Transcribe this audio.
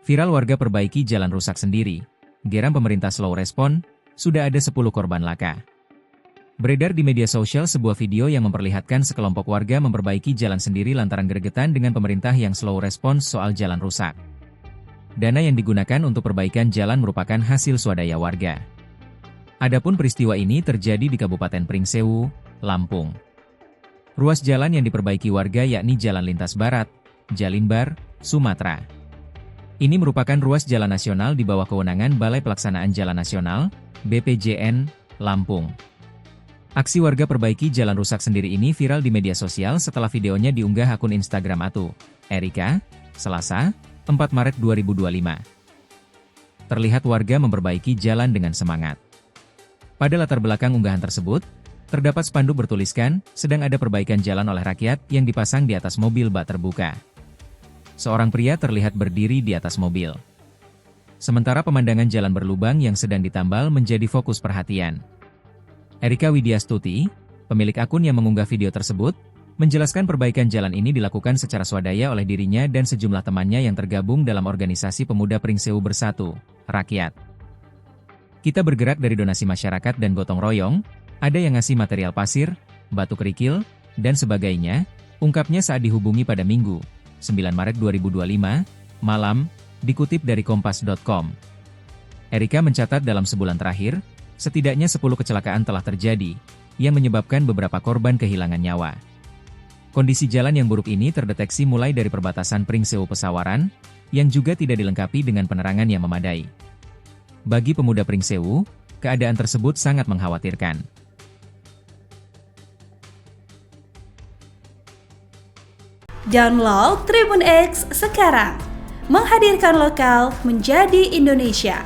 Viral warga perbaiki jalan rusak sendiri. Geram pemerintah slow respon, sudah ada 10 korban laka. Beredar di media sosial sebuah video yang memperlihatkan sekelompok warga memperbaiki jalan sendiri lantaran gregetan dengan pemerintah yang slow respons soal jalan rusak. Dana yang digunakan untuk perbaikan jalan merupakan hasil swadaya warga. Adapun peristiwa ini terjadi di Kabupaten Pringsewu, Lampung. Ruas jalan yang diperbaiki warga yakni Jalan Lintas Barat, Jalinbar, Sumatera. Ini merupakan ruas jalan nasional di bawah kewenangan Balai Pelaksanaan Jalan Nasional, BPJN, Lampung. Aksi warga perbaiki jalan rusak sendiri ini viral di media sosial setelah videonya diunggah akun Instagram @Erika, Selasa, 4 Maret 2025. Terlihat warga memperbaiki jalan dengan semangat. Pada latar belakang unggahan tersebut, terdapat spanduk bertuliskan, sedang ada perbaikan jalan oleh rakyat yang dipasang di atas mobil bak terbuka. Seorang pria terlihat berdiri di atas mobil. Sementara pemandangan jalan berlubang yang sedang ditambal menjadi fokus perhatian. Erika Widyastuti, pemilik akun yang mengunggah video tersebut, menjelaskan perbaikan jalan ini dilakukan secara swadaya oleh dirinya dan sejumlah temannya yang tergabung dalam organisasi Pemuda Pringsewu Bersatu, Rakyat. Kita bergerak dari donasi masyarakat dan gotong royong, ada yang ngasih material pasir, batu kerikil, dan sebagainya, ungkapnya saat dihubungi pada Minggu, 9 Maret 2025, malam, dikutip dari Kompas.com. Erika mencatat dalam sebulan terakhir, setidaknya 10 kecelakaan telah terjadi, yang menyebabkan beberapa korban kehilangan nyawa. Kondisi jalan yang buruk ini terdeteksi mulai dari perbatasan Pringsewu Pesawaran, yang juga tidak dilengkapi dengan penerangan yang memadai. Bagi pemuda Pringsewu, keadaan tersebut sangat mengkhawatirkan. Download Tribun X sekarang, menghadirkan lokal menjadi Indonesia.